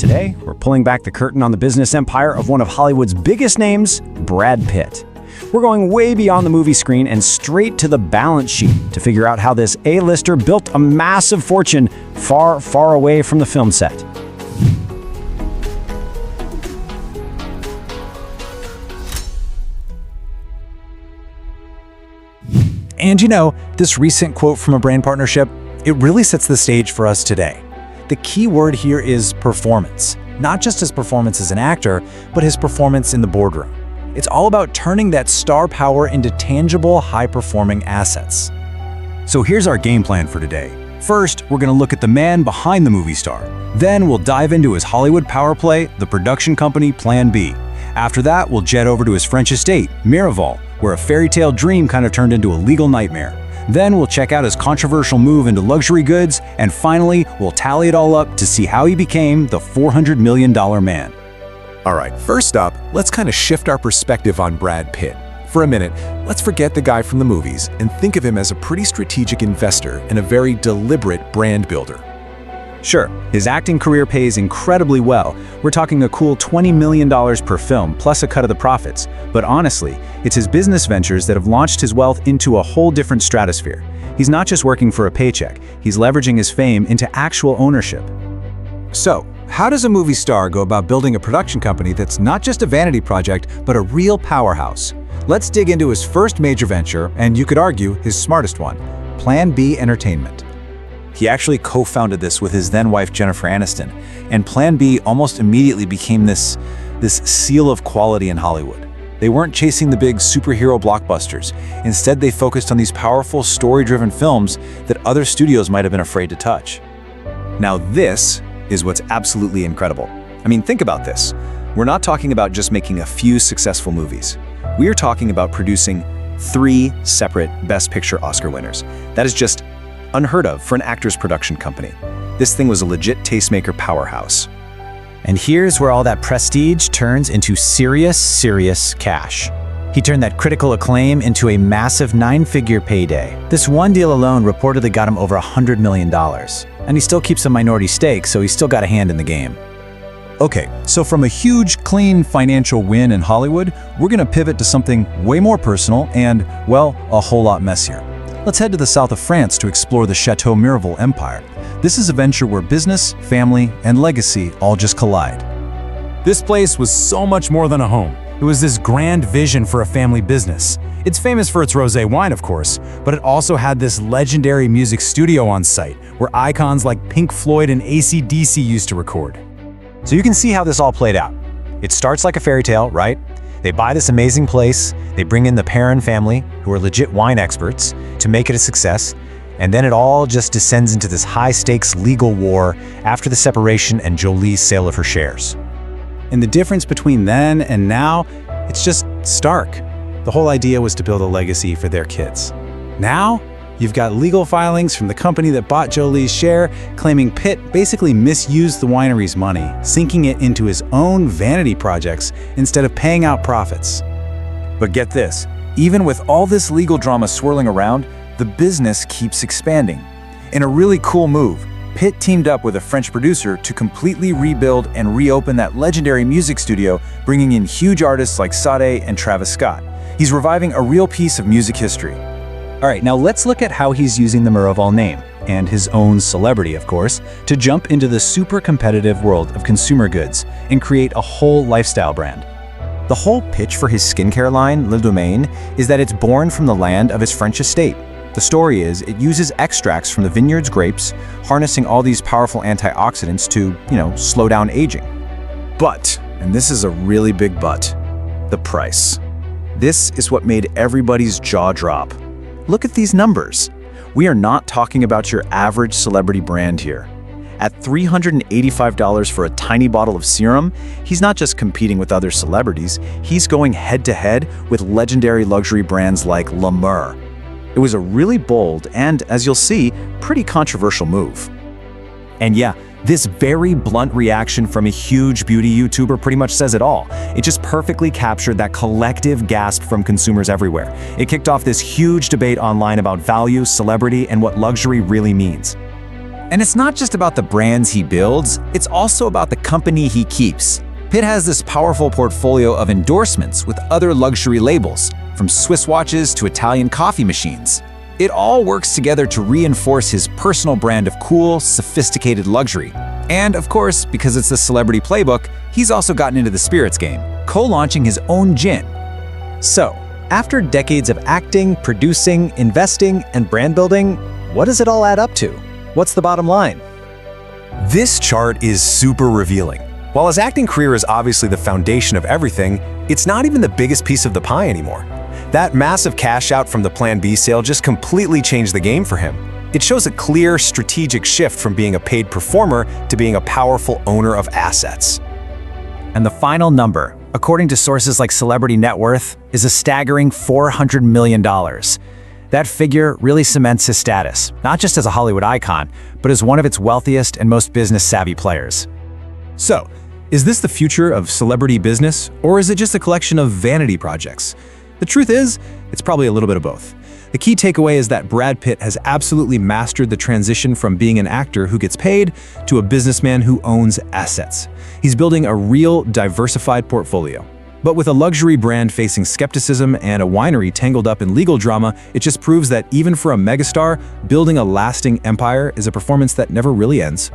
Today, we're pulling back the curtain on the business empire of one of Hollywood's biggest names, Brad Pitt. We're going way beyond the movie screen and straight to the balance sheet to figure out how this A-lister built a massive fortune far, far away from the film set. And this recent quote from a brand partnership, it really sets the stage for us today. The key word here is performance. Not just his performance as an actor, but his performance in the boardroom. It's all about turning that star power into tangible, high-performing assets. So here's our game plan for today. First, we're going to look at the man behind the movie star. Then we'll dive into his Hollywood power play, the production company Plan B. After that, we'll jet over to his French estate, Mediawan, where a fairy tale dream kind of turned into a legal nightmare. Then we'll check out his controversial move into luxury goods, and finally, we'll tally it all up to see how he became the $400 million man. All right, first up, let's kind of shift our perspective on Brad Pitt. For a minute, let's forget the guy from the movies and think of him as a pretty strategic investor and a very deliberate brand builder. Sure, his acting career pays incredibly well. We're talking a cool $20 million per film, plus a cut of the profits. But honestly, it's his business ventures that have launched his wealth into a whole different stratosphere. He's not just working for a paycheck, he's leveraging his fame into actual ownership. So, how does a movie star go about building a production company that's not just a vanity project, but a real powerhouse? Let's dig into his first major venture, and you could argue his smartest one, Plan B Entertainment. He actually co-founded this with his then-wife Jennifer Aniston, and Plan B almost immediately became this seal of quality in Hollywood. They weren't chasing the big superhero blockbusters. Instead, they focused on these powerful, story-driven films that other studios might have been afraid to touch. Now this is what's absolutely incredible. I mean, think about this. We're not talking about just making a few successful movies. We are talking about producing 3 separate Best Picture Oscar winners. That is just unheard of for an actor's production company. This thing was a legit tastemaker powerhouse. And here's where all that prestige turns into serious cash. He turned that critical acclaim into a massive 9-figure payday. This one deal alone reportedly got him over $100 million. And he still keeps a minority stake, so he's still got a hand in the game. Okay, so from a huge, clean financial win in Hollywood, we're gonna pivot to something way more personal and, well, a whole lot messier. Let's head to the south of France to explore the Chateau Miraval empire. This is a venture where business, family, and legacy all just collide. This place was so much more than a home. It was this grand vision for a family business. It's famous for its rosé wine, of course, but it also had this legendary music studio on site where icons like Pink Floyd and AC/DC used to record. So you can see how this all played out. It starts like a fairy tale, right? They buy this amazing place, they bring in the Perrin family, who are legit wine experts, to make it a success, and then it all just descends into this high-stakes legal war after the separation and Jolie's sale of her shares. And the difference between then and now, it's just stark. The whole idea was to build a legacy for their kids. Now, you've got legal filings from the company that bought Jolie's share, claiming Pitt basically misused the winery's money, sinking it into his own vanity projects instead of paying out profits. But get this, even with all this legal drama swirling around, the business keeps expanding. In a really cool move, Pitt teamed up with a French producer to completely rebuild and reopen that legendary music studio, bringing in huge artists like Sade and Travis Scott. He's reviving a real piece of music history. All right, now let's look at how he's using the Miraval name, and his own celebrity, of course, to jump into the super competitive world of consumer goods and create a whole lifestyle brand. The whole pitch for his skincare line, Le Domaine, is that it's born from the land of his French estate. The story is it uses extracts from the vineyard's grapes, harnessing all these powerful antioxidants to, slow down aging. But, and this is a really big but, the price. This is what made everybody's jaw drop. Look at these numbers. We are not talking about your average celebrity brand here. At $385 for a tiny bottle of serum, he's not just competing with other celebrities, he's going head-to-head with legendary luxury brands like La Mer. It was a really bold and, as you'll see, pretty controversial move. And yeah, this very blunt reaction from a huge beauty YouTuber pretty much says it all. It just perfectly captured that collective gasp from consumers everywhere. It kicked off this huge debate online about value, celebrity, and what luxury really means. And it's not just about the brands he builds, it's also about the company he keeps. Pitt has this powerful portfolio of endorsements with other luxury labels, from Swiss watches to Italian coffee machines. It all works together to reinforce his personal brand of cool, sophisticated luxury. And of course, because it's a celebrity playbook, he's also gotten into the spirits game, co-launching his own gin. So, after decades of acting, producing, investing, and brand building, what does it all add up to? What's the bottom line? This chart is super revealing. While his acting career is obviously the foundation of everything, it's not even the biggest piece of the pie anymore. That massive cash out from the Plan B sale just completely changed the game for him. It shows a clear strategic shift from being a paid performer to being a powerful owner of assets. And the final number, according to sources like Celebrity Net Worth, is a staggering $400 million. That figure really cements his status, not just as a Hollywood icon, but as one of its wealthiest and most business-savvy players. So, is this the future of celebrity business, or is it just a collection of vanity projects? The truth is, it's probably a little bit of both. The key takeaway is that Brad Pitt has absolutely mastered the transition from being an actor who gets paid to a businessman who owns assets. He's building a real, diversified portfolio. But with a luxury brand facing skepticism and a winery tangled up in legal drama, it just proves that even for a megastar, building a lasting empire is a performance that never really ends.